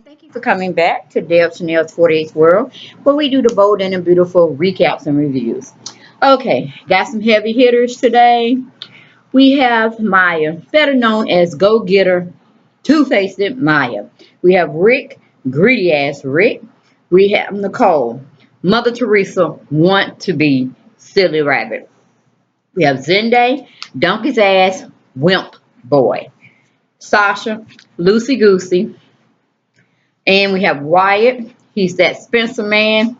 And thank you for coming back to Deb Chanel's 48th World, where we do the bold and the beautiful recaps and reviews. Okay, got some heavy hitters today. We have Maya, better known as Go Getter, Two-Faced Maya. We have Rick, greedy ass Rick. We have Nicole, Mother Teresa, want to be silly rabbit. We have Zende, donkey's ass, wimp boy. Sasha, loosey goosey. And we have Wyatt. He's that Spencer man.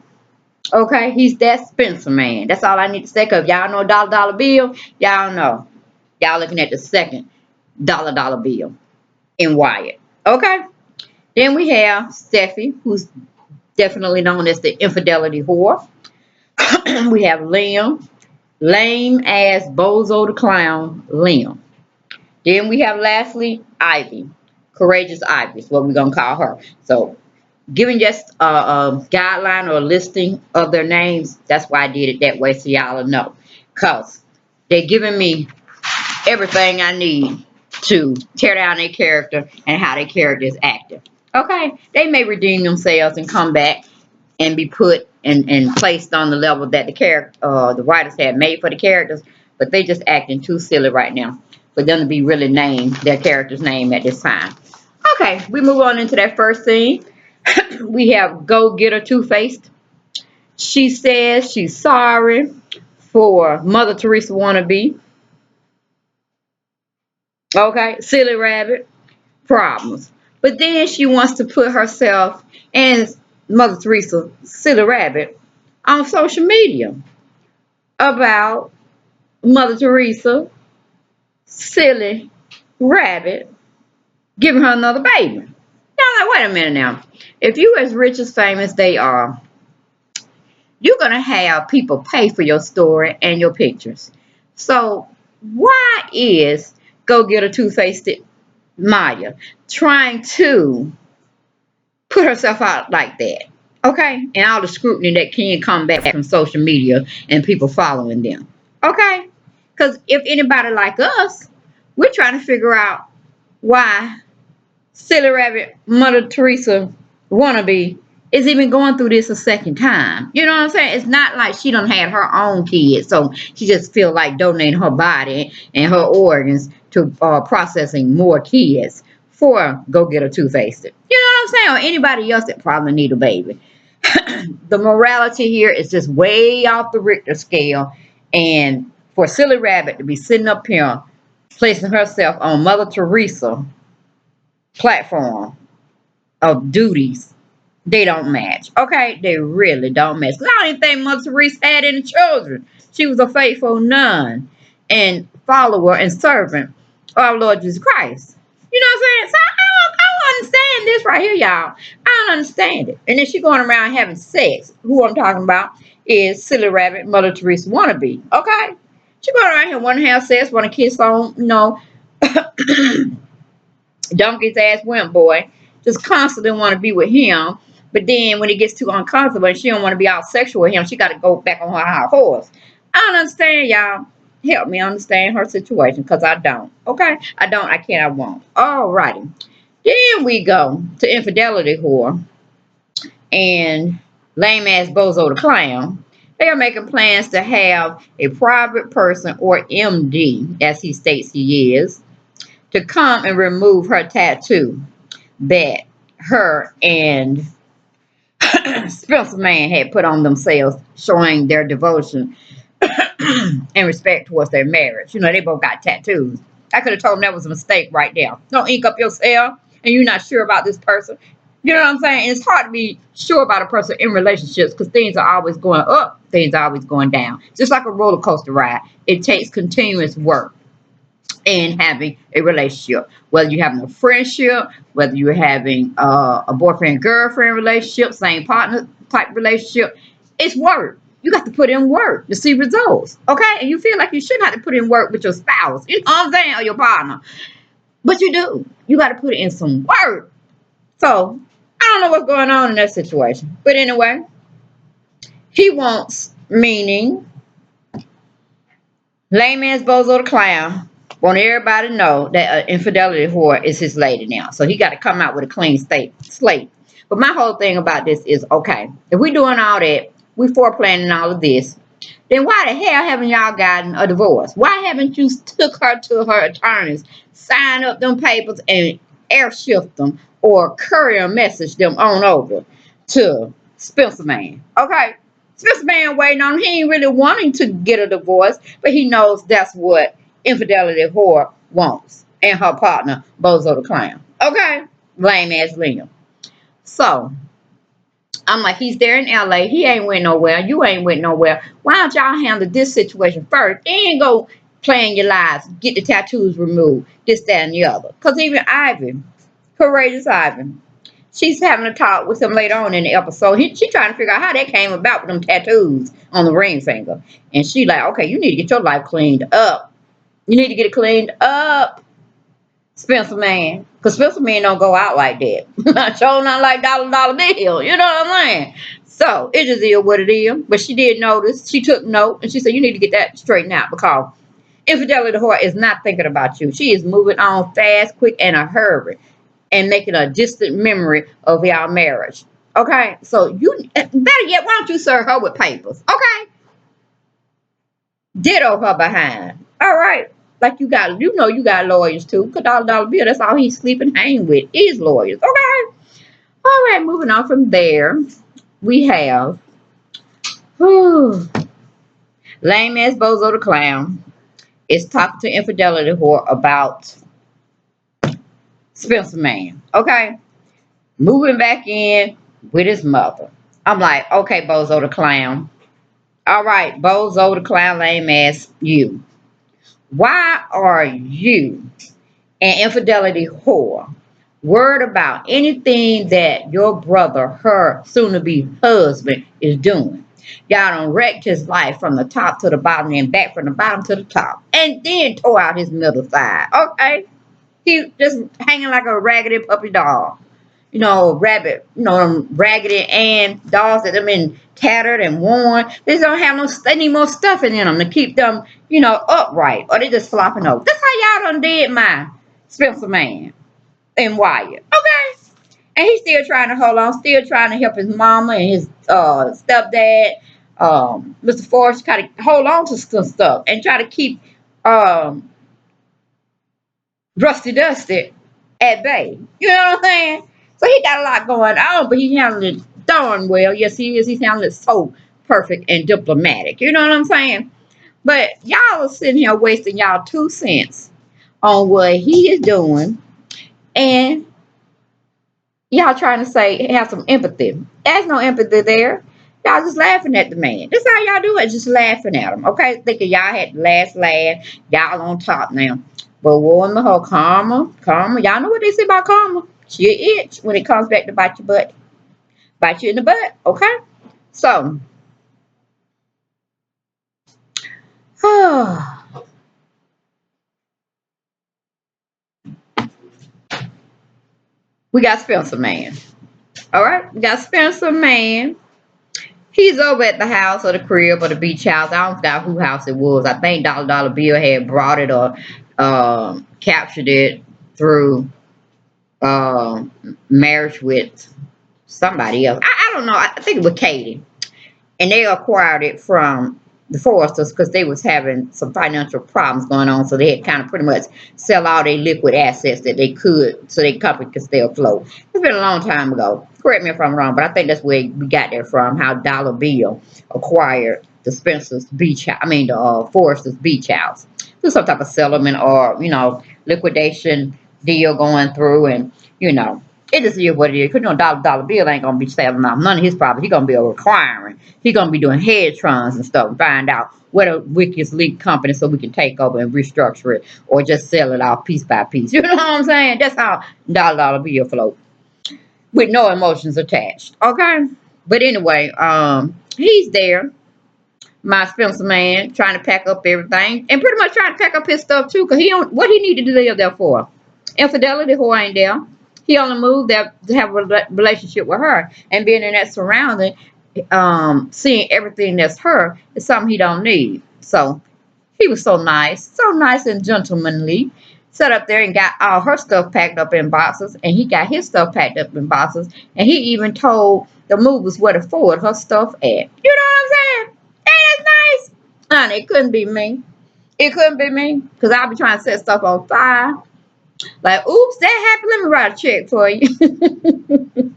Okay, he's that Spencer man. That's all I need to say. Cause y'all know dollar bill. Y'all know. Y'all looking at the second dollar bill in Wyatt. Okay. Then we have Steffi, who's definitely known as the infidelity whore. We have Liam, lame ass bozo the clown, Liam. Then we have lastly Ivy, courageous Ivy is what we're gonna call her. So giving just a guideline or a listing of their names. That's why I did it that way so y'all will know. Because they're giving me everything I need to tear down their character and how their character is acting. Okay? They may redeem themselves and come back and be put and placed on the level that the writers had made for the characters, but they just acting too silly right now for them to be really named their character's name at this time. Okay, we move on into that first scene. We have Go Getter Two-Faced. She says she's sorry for Mother Teresa wannabe. Okay, silly rabbit, problems. But then she wants to put herself and Mother Teresa, silly rabbit, on social media about Mother Teresa, silly rabbit, giving her another baby. Now, like, wait a minute now. If you as rich as famous they are, you're going to have people pay for your story and your pictures. So why is Go Get a Two-Faced Maya trying to put herself out like that? Okay? And all the scrutiny that can come back from social media and people following them. Okay? Because if anybody like us, we're trying to figure out why silly rabbit Mother Teresa wannabe is even going through this a second time. You know what I'm saying? It's not like she done had her own kids, so she just feel like donating her body and her organs to processing more kids for Go Get a Two-Faced. You know what I'm saying? Or anybody else that probably need a baby. The morality here is just way off the Richter scale, and for silly rabbit to be sitting up here placing herself on Mother Teresa platform of duties, they don't match. Okay, they really don't match. 'Cause I don't even think Mother Teresa had any children. She was a faithful nun and follower and servant of our Lord Jesus Christ. You know what I'm saying? So I don't understand this right here, y'all. I don't understand it. And then she going around having sex. Who I'm talking about is silly rabbit Mother Teresa wannabe. Okay, she going around here wanting to have sex, want to kiss on, donkey's ass wimp boy, just constantly want to be with him. But then when it gets too uncomfortable and she don't want to be all sexual with him, she got to go back on her high horse. I don't understand, y'all. Help me understand her situation, because I don't. Okay? I don't, I can't, I won't. Alrighty. Then we go to infidelity whore and lame ass bozo the clown. They are making plans to have a private person, or MD, as he states he is, to come and remove her tattoo that her and Spencer man had put on themselves, showing their devotion and respect towards their marriage. You know, they both got tattoos. I could have told them that was a mistake right there. Don't ink up yourself and you're not sure about this person. You know what I'm saying? And it's hard to be sure about a person in relationships because things are always going up, things are always going down. Just like a roller coaster ride. It takes continuous work in having a relationship, whether you're having a friendship, whether you're having a boyfriend girlfriend relationship, same partner type relationship. It's work. You got to put in work to see results. Okay, and you feel like you shouldn't have to put in work with your spouse, you know what I'm saying, or your partner, but you do. You got to put in some work. So I don't know what's going on in that situation, but anyway, he wants, meaning lame ass bozo the clown, Want everybody to know that infidelity whore is his lady now. So he got to come out with a clean slate. But my whole thing about this is, okay, if we doing all that, we foreplanning all of this, then why the hell haven't y'all gotten a divorce? Why haven't you took her to her attorneys, sign up them papers, and airship them or courier message them on over to Spencer Man? Okay, Spencer Man waiting on him. He ain't really wanting to get a divorce, but he knows that's what infidelity whore wants, and her partner Bozo the Clown. Okay, lame ass Liam. So I'm like, he's there in LA. He ain't went nowhere. You ain't went nowhere. Why don't y'all handle this situation first? Then go plan your lives, get the tattoos removed, this, that, and the other. Because even Ivan, courageous Ivan, she's having a talk with him later on in the episode. She trying to figure out how that came about with them tattoos on the ring finger. And she like, okay, you need to get your life cleaned up. You need to get it cleaned up, Spencer Man. Because Spencer Man don't go out like that. Sure not like dollar bill. You know what I'm saying? So it just is what it is. But she did notice. She took note. And she said, you need to get that straightened out. Because infidelity whore is not thinking about you. She is moving on fast, quick, and a hurry. And making a distant memory of y'all marriage. Okay? So you, better yet, why don't you serve her with papers? Okay? Ditto her behind. All right. Like you got, you got lawyers too. Cause dollar bill, that's all he's sleeping hang with is lawyers. Okay. All right. Moving on from there, we have whew, lame ass Bozo the Clown is talking to infidelity whore about Spencer Man. Okay. Moving back in with his mother. I'm like, okay, Bozo the Clown. All right, Bozo the Clown, lame ass you. Why are you an infidelity whore worried about anything that your brother, her soon to be husband, is doing? Y'all done wrecked his life from the top to the bottom and back from the bottom to the top. And then tore out his middle side. Okay? He just hanging like a raggedy puppy dog. Rabbit, them raggedy and dolls that have been tattered and worn. They don't have they need more stuffing in them to keep them, upright. Or they just flopping over. That's how y'all done did my Spencer Man and Wyatt. Okay? And he's still trying to hold on, still trying to help his mama and his stepdad, Mr. Forrest, try to hold on to some stuff and try to keep um, Rusty Dusty at bay. You know what I'm saying? So he got a lot going on, but he handled it darn well. Yes, he is. He's handled it so perfect and diplomatic. You know what I'm saying? But y'all are sitting here wasting y'all 2 cents on what he is doing, and y'all trying to say have some empathy. There's no empathy there. Y'all just laughing at the man. That's how y'all do it, just laughing at him. Okay, thinking y'all had the last laugh. Y'all on top now. But warn the whole karma. Y'all know what they say about karma. She'll itch when it comes back to bite your butt. Bite you in the butt. Okay? So, we got Spencer Man. All right? We got Spencer Man. He's over at the house or the crib or the beach house. I don't forget who house it was. I think Dollar Bill had brought it or captured it through marriage with somebody else. I don't know. I think it was Katie. And they acquired it from the Foresters because they was having some financial problems going on. So they had kind of pretty much sell all their liquid assets that they could so their company could stay afloat. It's been a long time ago. Correct me if I'm wrong, but I think that's where we got that from, how Dollar Bill acquired the Spencer's beach house. I mean, the Foresters beach house. Through some type of settlement or, liquidation deal going through, and, it just is what it is. Because, Dollar Bill ain't going to be selling off none of his property. He's going to be acquiring. He's going to be doing hedge funds and stuff and find out what a wickedest leak company so we can take over and restructure it or just sell it off piece by piece. You know what I'm saying? That's how Dollar Bill float with no emotions attached. Okay? But anyway, he's there. My Spencer Man trying to pack up everything and pretty much trying to pack up his stuff too because what he needed to live there for. Infidelity who ain't there. He only moved there to have a relationship with her, and being in that surrounding, seeing everything that's her is something he don't need. So He was so nice and gentlemanly. Sat up there and got all her stuff packed up in boxes, and he got his stuff packed up in boxes, and he even told the movers where to forward her stuff at. You know what I'm saying? Ain't that nice? Honey, it couldn't be me. It couldn't be me, because I'll be trying to set stuff on fire. Like, oops, that happened. Let me write a check for you.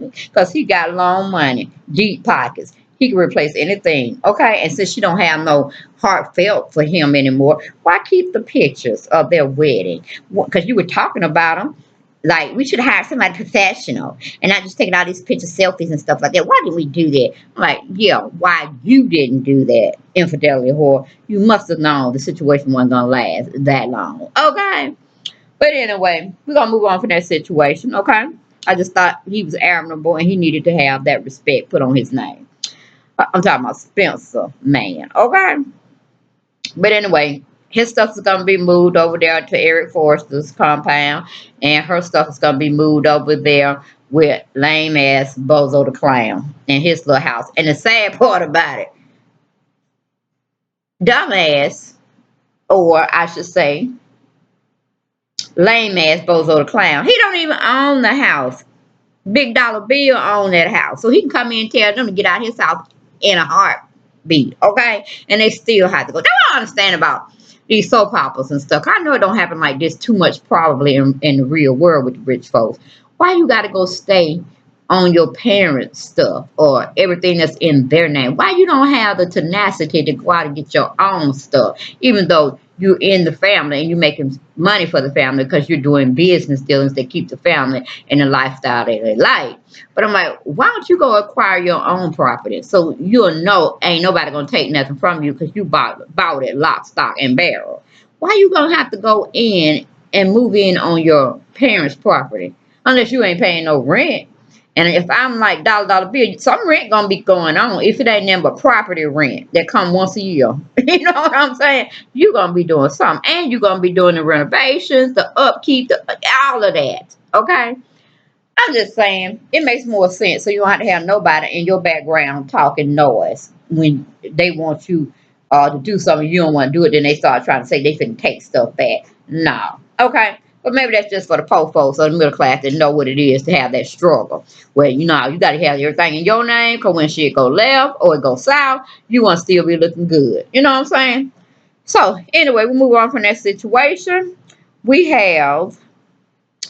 Because he got long money, deep pockets. He can replace anything. Okay. And since she don't have no heartfelt for him anymore, why keep the pictures of their wedding? Because you were talking about them. Like, we should hire somebody professional and not just taking all these pictures, selfies, and stuff like that. Why didn't we do that? I'm like, yeah, why you didn't do that, infidelity whore? You must have known the situation wasn't going to last that long. Okay. But anyway, we're gonna move on from that situation, okay? I just thought he was admirable and he needed to have that respect put on his name. I'm talking about Spencer, man, okay? But anyway, his stuff is gonna be moved over there to Eric Forster's compound, and her stuff is gonna be moved over there with lame ass Bozo the Clown in his little house. And the sad part about it, dumbass, or I should say, lame ass Bozo the Clown, he don't even own the house. Big Dollar Bill own that house. So he can come in and tell them to get out his house in a heartbeat, okay? And they still have to go. That's what I understand about these soap operas and stuff. I know it don't happen like this too much probably in the real world with the rich folks. Why you got to go stay on your parents' stuff or everything that's in their name? Why you don't have the tenacity to go out and get your own stuff, even though you're in the family and you're making money for the family because you're doing business dealings that keep the family in the lifestyle that they like. But I'm like, why don't you go acquire your own property so you'll know ain't nobody gonna take nothing from you because you bought it lock, stock, and barrel. Why you gonna have to go in and move in on your parents' property unless you ain't paying no rent? And if I'm like dollar bill, some rent gonna be going on. If it ain't nothing but property rent that come once a year, you know what I'm saying? You gonna be doing something, and you gonna be doing the renovations, the upkeep, all of that. Okay, I'm just saying it makes more sense. So you don't have to have nobody in your background talking noise when they want you to do something you don't want to do it. Then they start trying to say they can take stuff back. No, okay. But maybe that's just for the poor folks or the middle class that know what it is to have that struggle. Where you know you got to have everything in your name, because when shit go left or it go south, you want to still be looking good. You know what I'm saying? So anyway, we move on from that situation. We have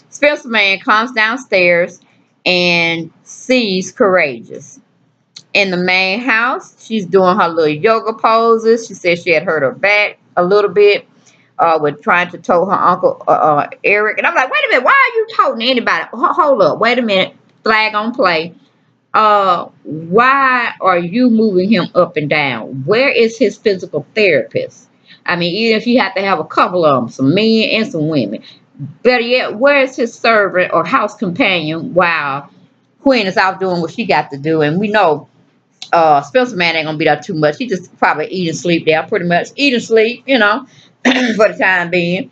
Spencer Man comes downstairs and sees Courageous in the main house. She's doing her little yoga poses. She said she had hurt her back a little bit with trying to tow her uncle Eric. And I'm like, wait a minute, why are you toting anybody? Hold up, wait a minute. Flag on play. Why are you moving him up and down? Where is his physical therapist? I mean, even if you have to have a couple of them, some men and some women. Better yet, where's his servant or house companion while Queen is out doing what she got to do? And we know Spencer Man ain't gonna be there too much. He just probably eat and sleep there, pretty much eat and sleep, you know, for the time being.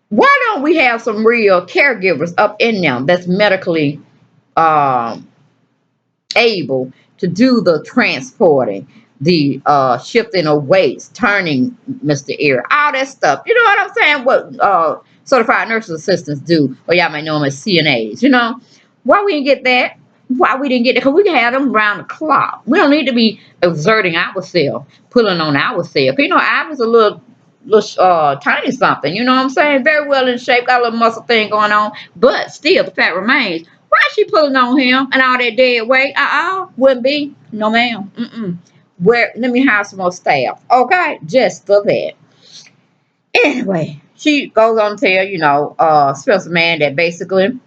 Why don't we have some real caregivers up in them that's medically um, able to do the transporting, the shifting of weights, turning Mr. Ear, all that stuff. You know what I'm saying? What certified nurses assistants do, or y'all might know them as CNAs. You know, why we didn't get that? Why we didn't get it? Because we can have them around the clock. We don't need to be exerting ourselves, pulling on ourselves. You know, I was a little tiny something. You know what I'm saying? Very well in shape, got a little muscle thing going on, but still, the fact remains. Why is she pulling on him and all that dead weight? Wouldn't be. No, ma'am. Where? Let me hire some more staff. Okay, just for that. Anyway, she goes on to tell Spencer Man that basically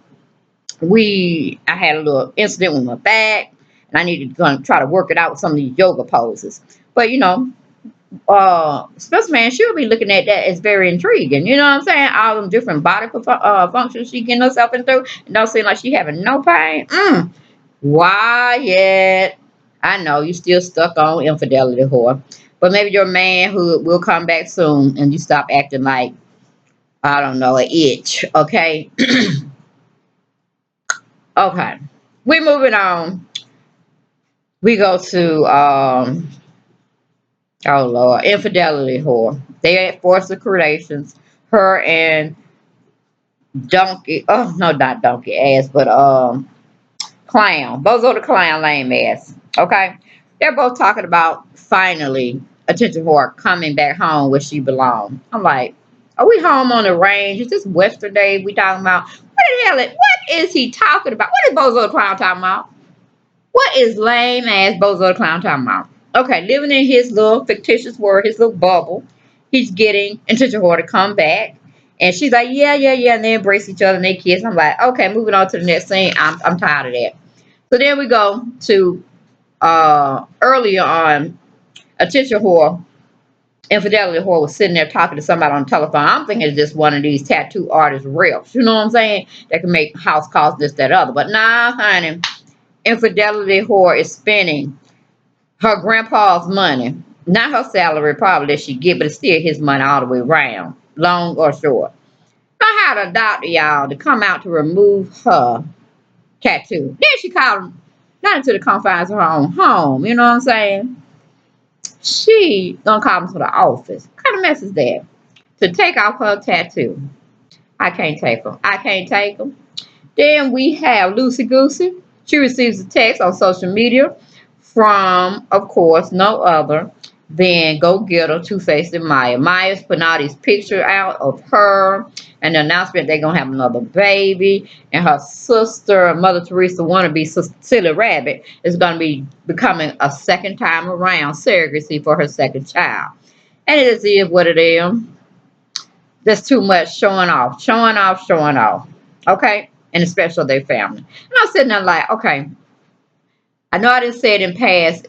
I had a little incident with my back, and I needed to try to work it out with some of these yoga poses. But Spencer Man, she'll be looking at that as very intriguing. You know what I'm saying? All them different body functions she getting herself into. It don't seem like she having no pain. Why yet? I know you still stuck on infidelity whore. But maybe your manhood will come back soon and you stop acting like, I don't know, an itch. Okay? Okay. We're moving on. We go to Oh Lord, infidelity whore. They at Force of Creations. Her and Donkey. Oh no, not Donkey ass, but Clown. Bozo the Clown, lame ass. Okay, they're both talking about finally attention whore coming back home where she belongs. I'm like, are we home on the range? Is this Western Day we talking about? What the hell? What is he talking about? What is Bozo the Clown talking about? What is lame ass Bozo the Clown talking about? Okay, living in his little fictitious world, his little bubble. He's getting attention whore to come back. And she's like, yeah, yeah, yeah. And they embrace each other and they kiss. I'm like, okay, moving on to the next scene. I'm tired of that. So then we go to earlier on, attention whore, infidelity whore was sitting there talking to somebody on the telephone. I'm thinking it's just one of these tattoo artist reps. You know what I'm saying? That can make house calls, this, that, other. But nah, honey, infidelity whore is spending her grandpa's money. Not her salary, probably that she get, but it's still his money all the way around, long or short. I had a doctor, y'all, to come out to remove her tattoo. Then she called him, not into the confines of her own home. You know what I'm saying? She gonna call him to the office. What kind of mess is that? To take off her tattoo. I can't take them. I can't take them. Then we have Lucy Goosey. She receives a text on social media from, of course, no other than Go Getter, Two-Faced and Maya. Maya's putting all these pictures out of her and the announcement they're going to have another baby. And her sister, Mother Teresa wannabe, Silly Rabbit, is going to be becoming a second time around surrogacy for her second child. And it is what it is. That's too much showing off, showing off, showing off. Okay? And especially their family. And I'm sitting there like, okay, I know I didn't say it in past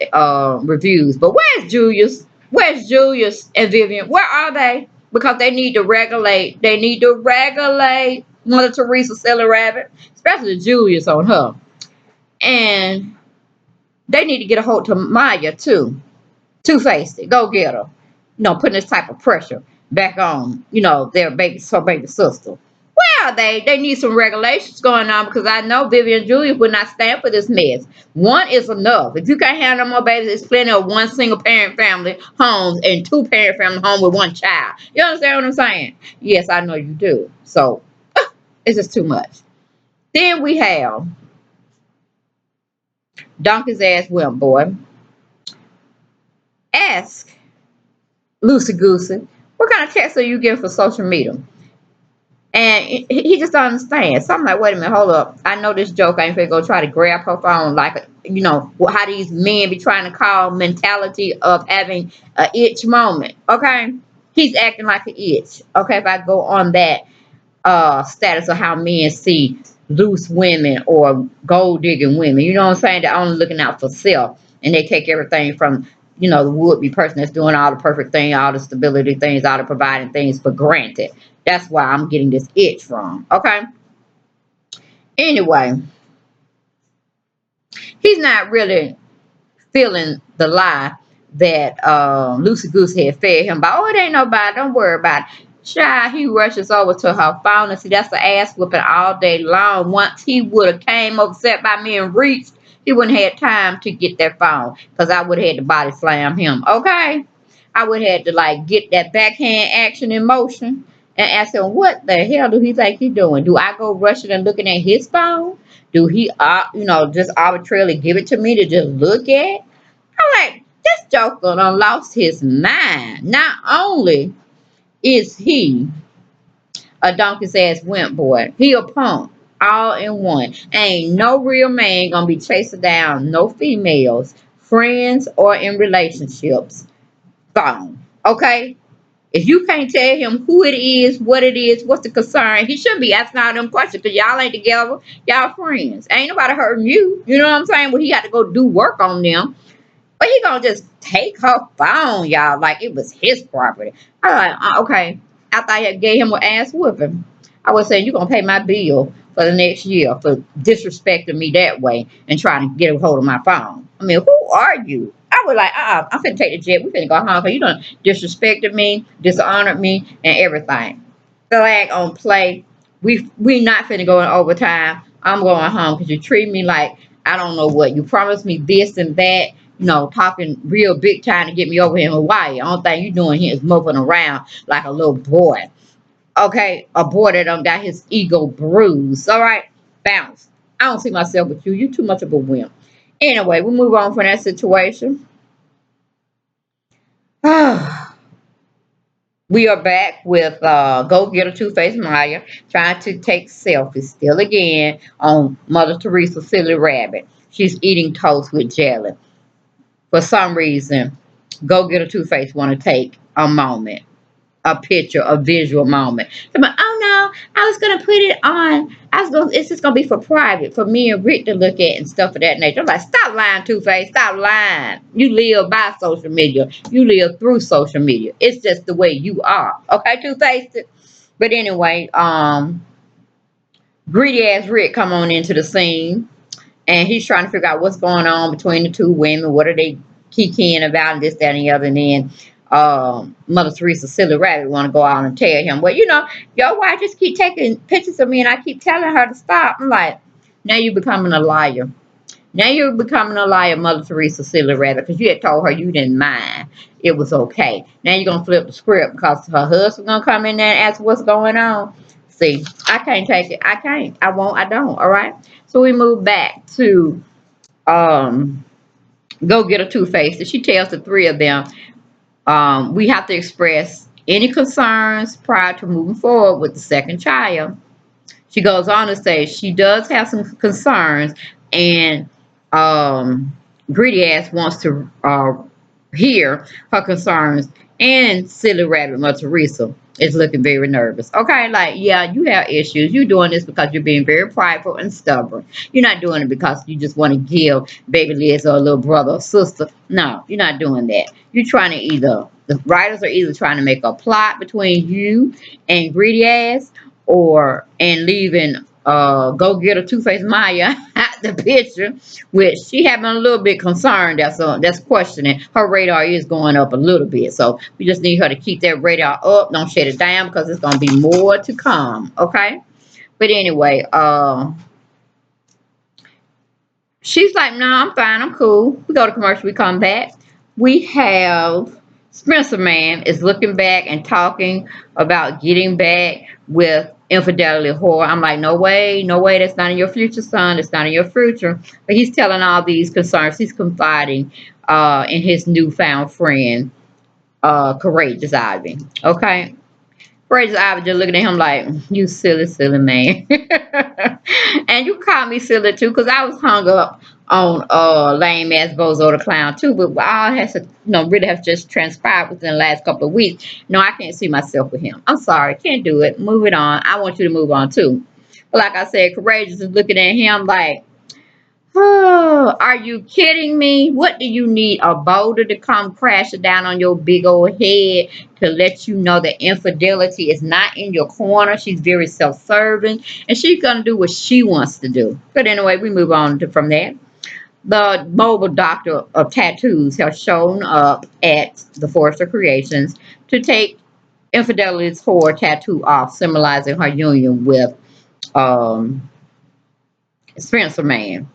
reviews, but where's Julius? Where's Julius and Vivian? Where are they? Because they need to regulate. They need to regulate Mother Teresa Silly Rabbit, especially Julius on her. And they need to get a hold to Maya too. Two-faced it. Go get her. Putting this type of pressure back on, their baby, her baby sister. Where are they? They need some regulations going on because I know Vivian and Julia would not stand for this mess. One is enough. If you can't have no more babies, there's plenty of one single parent family homes and two parent family home with one child. You understand what I'm saying? Yes, I know you do. So it's just too much. Then we have Donkey's ass wimp boy. Ask Lucy Goosey, what kind of text are you getting for social media? And he just don't understand. So I'm like, wait a minute, hold up. I know this joke. I ain't finna go try to grab her phone like, how these men be trying to call mentality of having a itch moment. Okay? He's acting like an itch. Okay, if I go on that status of how men see loose women or gold digging women. You know what I'm saying? They're only looking out for self and they take everything from, the would-be person that's doing all the perfect thing, all the stability things, all the providing things for granted. That's why I'm getting this itch from. Okay? Anyway, he's not really feeling the lie that Lucy Goose had fed him by, oh, it ain't nobody, don't worry about it. Child, he rushes over to her phone and see that's the ass whooping all day long. Once he would have came over, sat by me and reached, he wouldn't have had time to get that phone because I would have had to body slam him. Okay? I would have had to like get that backhand action in motion and ask him, what the hell do he think he's doing? Do I go rushing and looking at his phone? Do he, just arbitrarily give it to me to just look at? I'm like, this joker done lost his mind. Not only is he a donkey's ass wimp boy, he a punk all in one. Ain't no real man gonna be chasing down no females, friends or in relationships. Phone. Okay? If you can't tell him who it is, what it is, what's the concern, he shouldn't be asking all them questions because y'all ain't together. Y'all friends. Ain't nobody hurting you. You know what I'm saying? Well, he got to go do work on them. But he gonna just take her phone, y'all, like it was his property. I was like, okay. After I had gave him an ass whooping, I was saying, you're gonna pay my bill for the next year for disrespecting me that way and trying to get a hold of my phone. I mean, who are you? I was like, I'm finna take the jet. We finna go home because you done disrespected me, dishonored me, and everything. Flag on play. We not finna go in overtime. I'm going home because you treat me like I don't know what. You promised me this and that. talking real big time to get me over here in Hawaii. The only thing you doing here is moping around like a little boy. Okay, a boy that done got his ego bruised. All right, bounce. I don't see myself with you. You too much of a wimp. Anyway, we move on from that situation. We are back with Go Get a Two-Faced Maya trying to take selfies still again on Mother Teresa Silly Rabbit. She's eating toast with jelly. For some reason, Go Get a Two-Faced want to take a moment, a picture, a visual moment. I'm like, oh no, I was gonna put it on. It's just gonna be for private, for me and Rick to look at and stuff of that nature. I'm like, stop lying, Two Face, stop lying. You live by social media. You live through social media. It's just the way you are. Okay, Two Face. But anyway, greedy ass Rick come on into the scene and he's trying to figure out what's going on between the two women. What are they kikiing about, and this, that, and the other. And then Mother Teresa Silly Rabbit want to go out and tell him, well, your wife just keep taking pictures of me, and I keep telling her to stop. I'm like, now you're becoming a liar. Now you're becoming a liar, Mother Teresa Silly Rabbit, because you had told her you didn't mind. It was okay. Now you're gonna flip the script because her husband's gonna come in there and ask what's going on. See, I can't take it. I can't. I won't. I don't. All right. So we move back to um, Go Get a Two-Face. And she tells the three of them, we have to express any concerns prior to moving forward with the second child. She goes on to say she does have some concerns, and Greedy Ass wants to hear her concerns. And Silly Rabbit, Mother Teresa, is looking very nervous. Okay, like, yeah, you have issues. You're doing this because you're being very prideful and stubborn. You're not doing it because you just want to give baby Liz or a little brother or sister. No, you're not doing that. You're trying to the writers are either trying to make a plot between you and Greedy Ass, and leaving Go Get a Two-Faced Maya out the picture, which she having a little bit concerned. That's questioning. Her radar is going up a little bit, so we just need her to keep that radar up. Don't shut it down because it's gonna be more to come. Okay, but anyway, she's like, no, I'm fine, I'm cool. We go to commercial, we come back. We have Spencer Man is looking back and talking about getting back with infidelity whore. I'm like, no way, no way, that's not in your future, son. It's not in your future. But he's telling all these concerns. He's confiding in his newfound friend, Courageous Ivy. Okay. Courageous Ivy just looking at him like, you silly, silly man. And you call me silly too, because I was hung up on lame ass Bozo the Clown too, but all has to really have just transpired within the last couple of weeks. No, I can't see myself with him. I'm sorry, can't do it. Move it on. I want you to move on too. But like I said, Courageous is looking at him like, oh, are you kidding me? What do you need? A boulder to come crashing down on your big old head to let you know that infidelity is not in your corner? She's very self-serving and she's going to do what she wants to do. But anyway, we move on from that. The mobile doctor of tattoos has shown up at the Forester Creations to take infidelity's whore tattoo off, symbolizing her union with um, Spencer Man.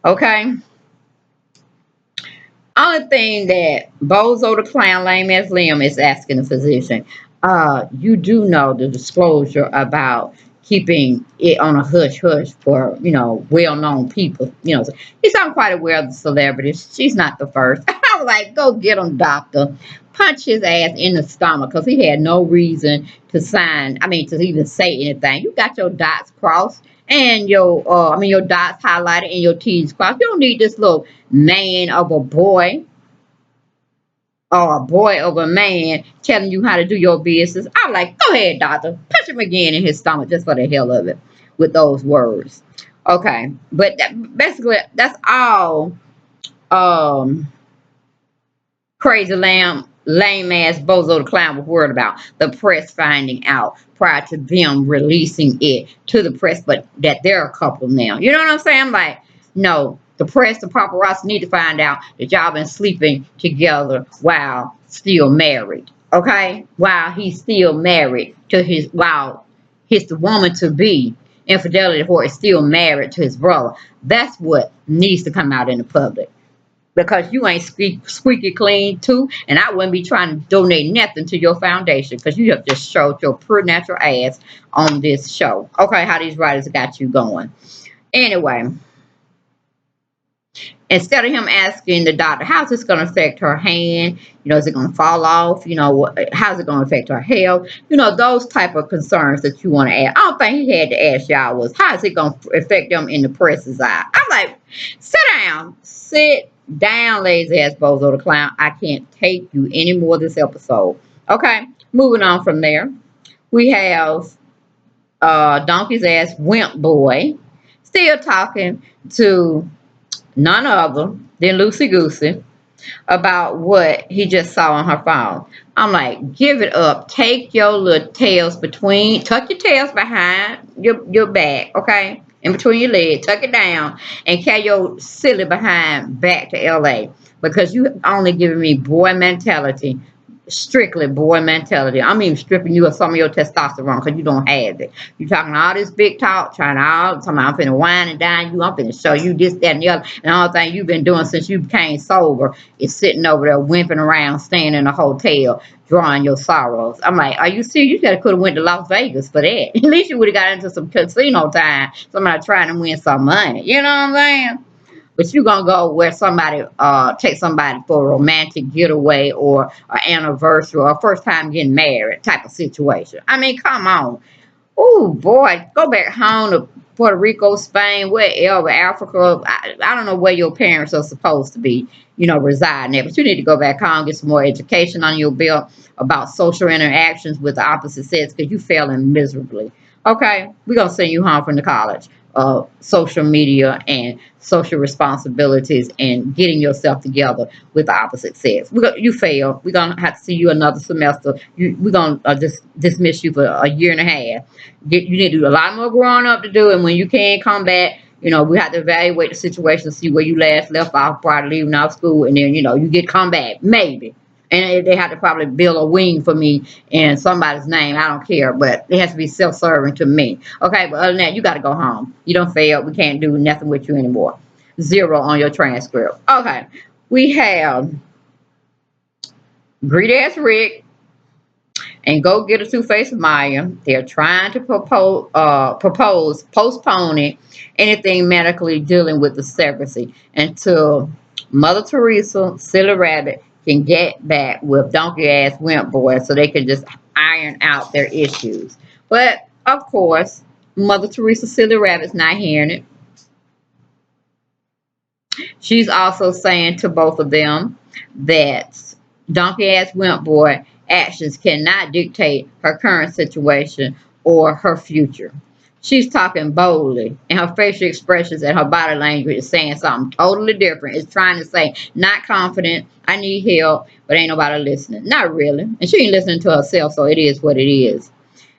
Okay. Only thing that Bozo the Clown, lame ass Liam, is asking the physician, you do know the disclosure about keeping it on a hush hush for, well known people. He's not quite aware of the celebrities. She's not the first. I was like, go get him, doctor. Punch his ass in the stomach because he had no reason to even say anything. You got your dots crossed and your dots highlighted and your T's crossed. You don't need this little man of a boy or a boy of a man telling you how to do your business. I'm like, go ahead, doctor. Punch him again in his stomach just for the hell of it with those words. Okay. But basically, that's all Crazy lame ass Bozo the Clown was worried about. The press finding out prior to them releasing it to the press, but that they're a couple now. You know what I'm saying? I'm like, no, the press, the paparazzi need to find out that y'all been sleeping together while still married. Okay? While he's still married while he's the woman to be, infidelity whore is still married to his brother. That's what needs to come out in the public. because you ain't squeaky clean too, and I wouldn't be trying to donate nothing to your foundation because you have just showed your pretty natural ass on this show. Okay, how these writers got you going. Anyway, instead of him asking the doctor, how's this going to affect her hand? Is it going to fall off? How's it going to affect her health? Those type of concerns that you want to ask. I don't think he had to ask y'all was, how is it going to affect them in the press's eye? I'm like, sit down, lazy ass bozo the clown. I can't take you any more this episode. Okay, moving on from there. We have Donkey's ass wimp boy still talking to none other than Lucy Goosey about what he just saw on her phone. I'm like, give it up. Take your little tails tuck your tails behind your back, okay? In between your legs, tuck it down, and carry your silly behind back to LA because you only giving me boy mentality, strictly boy mentality. I'm even stripping you of some of your testosterone because you don't have it. You talking all this big talk, trying all talking I'm finna wine and dine you, I'm finna show you this, that, and the other, and all the thing you've been doing since you became sober is sitting over there wimping around, staying in a hotel, drawing your sorrows. I'm like, are you serious? You could have went to Las Vegas for that. At least you would have got into some casino time. Somebody trying to win some money. You know what I'm saying? But you gonna go where somebody take somebody for a romantic getaway or an anniversary or a first time getting married type of situation. I mean, come on. Oh boy, go back home to Puerto Rico, Spain, wherever, Africa. I don't know where your parents are supposed to be, residing there, but you need to go back home, get some more education on your belt about social interactions with the opposite sex because you failing miserably. Okay, we're gonna send you home from the college of social media and social responsibilities and getting yourself together with the opposite sex. You failed. We're gonna have to see you another semester. We're gonna just dismiss you for a year and a half. You need to do a lot more growing up to do, and when you can't come back, we have to evaluate the situation, see where you last left off prior to leaving out of school, and then you get come back maybe. And they have to probably build a wing for me in somebody's name. I don't care, but it has to be self-serving to me. Okay, but other than that, you got to go home. You don't fail. We can't do nothing with you anymore. 0 on your transcript. Okay, we have greedy ass Rick and go get a two-faced Maya. They're trying to postponing anything medically dealing with the surrogacy until Mother Teresa, Silly Rabbit, can get back with donkey ass wimp boy so they can just iron out their issues. But of course, Mother Teresa, Silly Rabbit's not hearing it. She's also saying to both of them that donkey ass wimp boy actions cannot dictate her current situation or her future. She's talking boldly, and her facial expressions and her body language is saying something totally different. It's trying to say, not confident, I need help, but ain't nobody listening. Not really. And she ain't listening to herself, so it is what it is.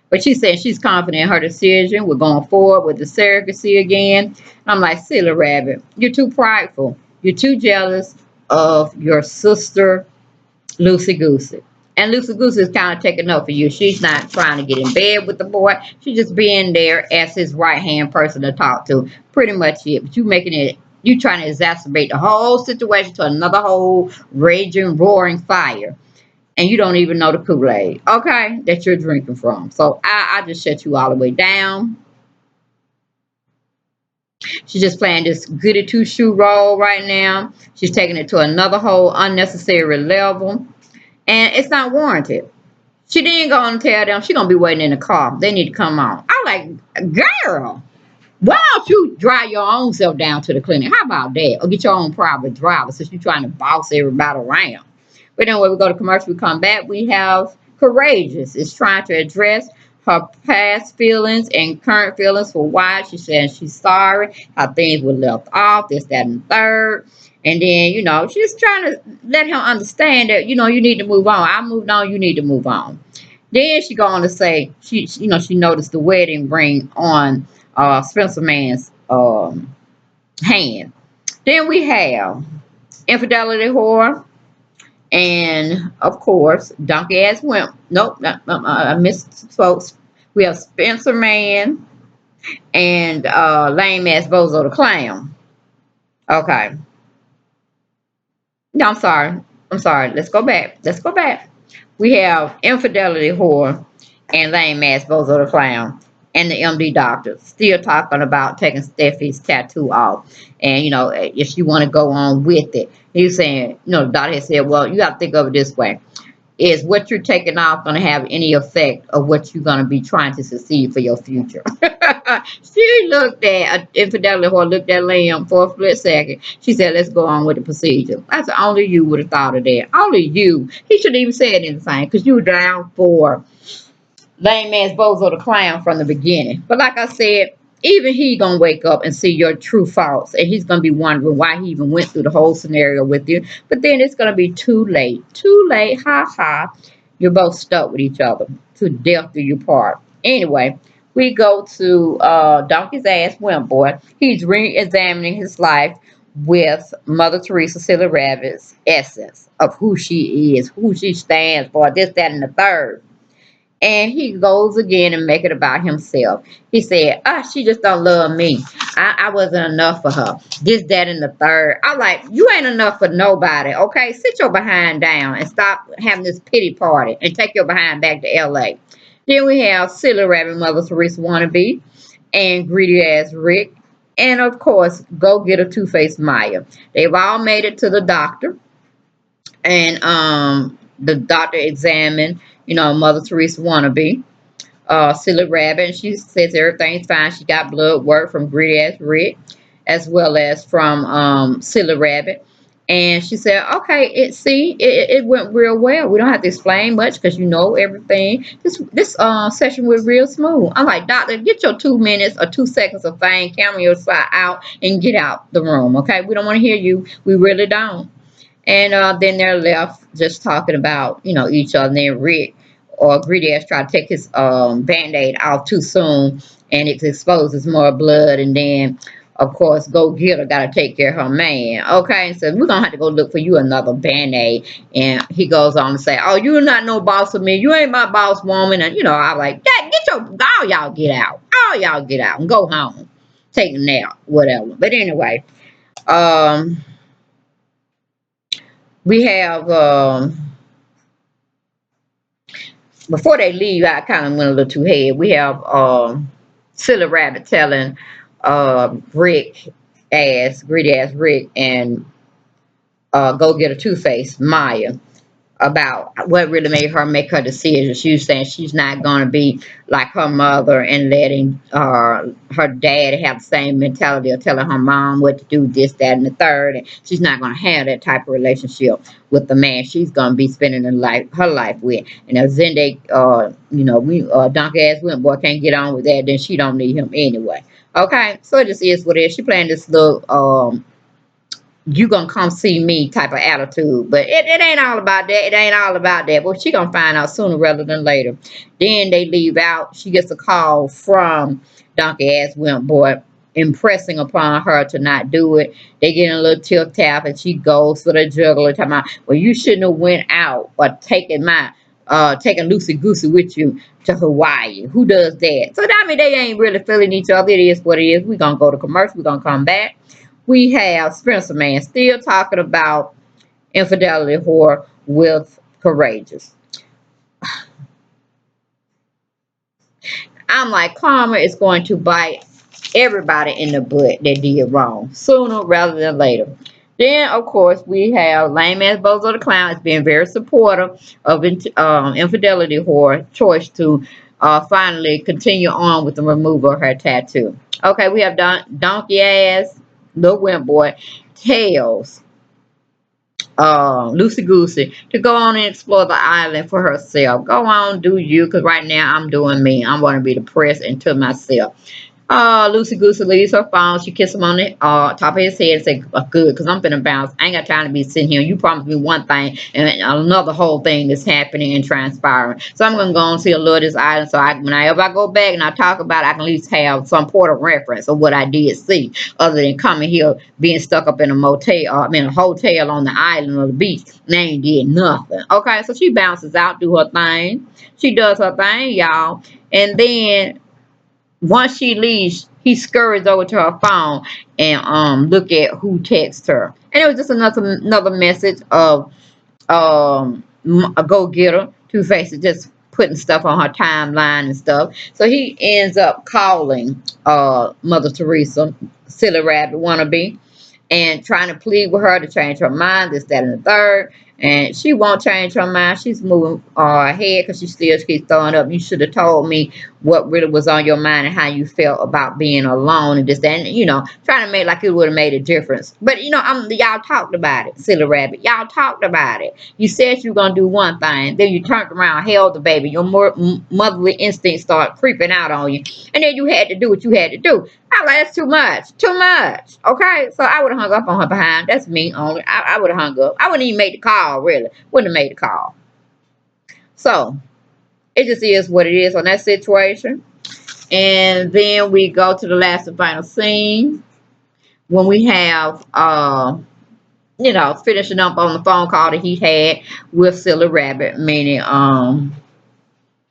But she said she's confident in her decision. We're going forward with the surrogacy again. And I'm like, silly rabbit, you're too prideful. You're too jealous of your sister, Lucy Goosey. And Lucy Goosey is kind of taking up for you. She's not trying to get in bed with the boy. She's just being there as his right hand person to talk to. Pretty much it. But you trying to exacerbate the whole situation to another whole raging, roaring fire, and you don't even know the Kool-Aid, okay, that you're drinking from. So I just shut you all the way down. She's just playing this goody two-shoe role right now. She's taking it to another whole unnecessary level, and it's not warranted. She didn't go and tell them she's gonna be waiting in the car. They need to come on. I'm like, girl, why don't you drive your own self down to the clinic? How about that? Or get your own private driver since you're trying to boss everybody around. But anyway, we go to commercial, we come back. We have Courageous is trying to address her past feelings and current feelings for why she says she's sorry, how things were left off, this, that, and the third. And then, she's trying to let him understand that, you need to move on. I moved on, you need to move on. Then she go on to say she noticed the wedding ring on Spencer Man's hand. Then we have Infidelity Horror. And of course, donkey ass wimp. Nope, I missed folks. We have Spencer Man and lame ass Bozo the Clown. Okay. No, I'm sorry. I'm sorry. Let's go back. Let's go back. We have infidelity whore and lame ass Bozo the clown and the MD doctor still talking about taking Steffi's tattoo off. And if she want to go on with it, he's saying, the doctor had said, well, you got to think of it this way: is what you're taking off going to have any effect of what you're going to be trying to succeed for your future? She looked at infidelity whore, looked at Liam for a split second. She said, let's go on with the procedure. I said, only you would have thought of that. Only you. He shouldn't even say anything because you were down for lame ass Bozo the clown from the beginning. But like I said, even he gonna wake up and see your true faults, and he's gonna be wondering why he even went through the whole scenario with you. But then it's gonna be too late. Too late. Ha ha. You're both stuck with each other. To death do you part. Anyway, we go to Donkey's ass wimp boy. He's re-examining his life with Mother Teresa Silly Rabbit's essence of who she is, who she stands for, this, that, and the third. And he goes again and make it about himself. He said, she just don't love me. I wasn't enough for her. This, that, and the third. I like, you ain't enough for nobody, okay? Sit your behind down and stop having this pity party and take your behind back to LA. Then we have Silly Rabbit Mother Teresa Wannabe and Greedy Ass Rick. And of course, Go Get a Two-Faced Maya. They've all made it to the doctor. And the doctor examined, Mother Teresa Wannabe, Silly Rabbit, and she says everything's fine. She got blood work from Greedy Ass Rick as well as from Silly Rabbit. And she said, okay, it went real well. We don't have to explain much because you know everything. This session was real smooth. I'm like, doctor, get your 2 minutes or 2 seconds of fame, camera your side out, and get out the room. Okay, we don't want to hear you. We really don't. And then they're left just talking about, each other. And then Rick or Greedy ass tried to take his band-aid off too soon, and it exposes more blood. And then, of course, Go Getter got to take care of her man. Okay, so we're going to have to go look for you another band-aid. And he goes on to say, oh, you're not no boss of me. You ain't my boss woman. And, I'm like, all y'all get out. All y'all get out and go home. Take a nap, whatever. But anyway, um, we have before they leave, I kind of went a little too ahead. We have Silly Rabbit telling Rick greedy ass Rick, and Go Get a Two-Face Maya about what really made her make her decision. She was saying she's not going to be like her mother and letting her dad have the same mentality of telling her mom what to do, this, that, and the third. And she's not going to have that type of relationship with the man she's going to be spending her life with. And if Zende, donkey ass wimp boy can't get on with that, then she don't need him anyway. Okay, so it just is what it is. She playing this little you gonna come see me type of attitude. But it ain't all about that. It ain't all about that. But she gonna find out sooner rather than later. Then they leave out. She gets a call from Donkey Ass Wimp Boy impressing upon her to not do it. They get in a little tilt tap and she goes for the juggler talking about, well, you shouldn't have went out or taken Lucy Goosey with you to Hawaii. Who does that? So I mean they ain't really feeling each other. It is what it is. We're gonna go to commercial, we're gonna come back. We have Spencer Man still talking about infidelity whore with Courageous. I'm like, karma is going to bite everybody in the butt that did wrong sooner rather than later. Then, of course, we have lame ass Bozo the Clown is being very supportive of infidelity whore choice to finally continue on with the removal of her tattoo. Okay, we have donkey ass little wimp boy Tails, Lucy Goosey, to go on and explore the island for herself. Go on, do you, because right now I'm doing me. I'm going to be depressed into myself. Lucy Goosey leaves her phone. She kisses him on the top of his head and say, good, because I'm finna bounce. I ain't got time to be sitting here. You promised me one thing and another whole thing is happening and transpiring. So I'm going to go and see a little of this island so whenever I go back and I talk about it, I can at least have some point of reference of what I did see other than coming here being stuck up in a motel, a hotel on the island or the beach and I ain't did nothing. Okay, so she bounces out, do her thing. She does her thing, y'all. And then Once she leaves, he scurries over to her phone and look at who texts her. And it was just another message of a go-getter. Two-Face is just putting stuff on her timeline and stuff. So he ends up calling Mother Teresa, silly rabbit wannabe, and trying to plead with her to change her mind, this, that, and the third. And she won't change her mind. She's moving ahead because she still keeps throwing up. You should have told me what really was on your mind and how you felt about being alone and this, that, and, trying to make like it would have made a difference. But, y'all talked about it, silly rabbit. Y'all talked about it. You said you were going to do one thing. Then you turned around, held the baby. Your motherly instinct started creeping out on you. And then you had to do what you had to do. I was like, that's too much. Too much. Okay? So I would have hung up on her behind. That's me only. I would have hung up. I wouldn't even make the call, really. Wouldn't have made the call. So it just is what it is on that situation. And then we go to the last and final scene when we have finishing up on the phone call that he had with Silly Rabbit, meaning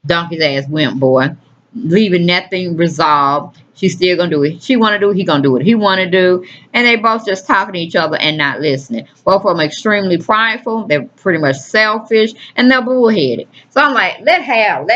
Donkey's ass wimp boy, leaving nothing resolved. She's still gonna do it. She wanna do it, he gonna do what he wanna do. And they both just talking to each other and not listening. Both of them extremely prideful, they're pretty much selfish, and they're bullheaded. So I'm like, let have,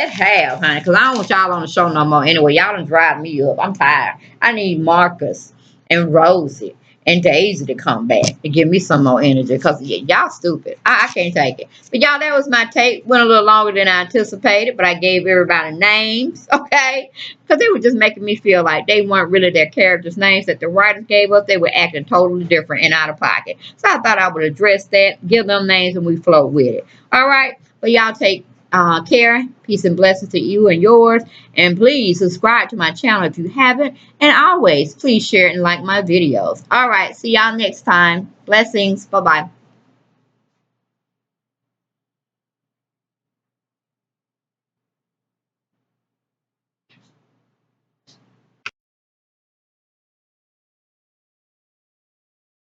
honey, because I don't want y'all on the show no more. Anyway, y'all done drive me up. I'm tired. I need Marcus and Rosie and Daisy to come back and give me some more energy because y'all stupid. I can't take it. But y'all, that was my take. Went a little longer than I anticipated, but I gave everybody names, okay? Because they were just making me feel like they weren't really their characters' names that the writers gave us. They were acting totally different and out of pocket. So I thought I would address that, give them names, and we float with it. All right? But y'all take care. Peace and blessings to you and yours. And please subscribe to my channel if you haven't. And always, please share and like my videos. All right. See y'all next time. Blessings. Bye-bye.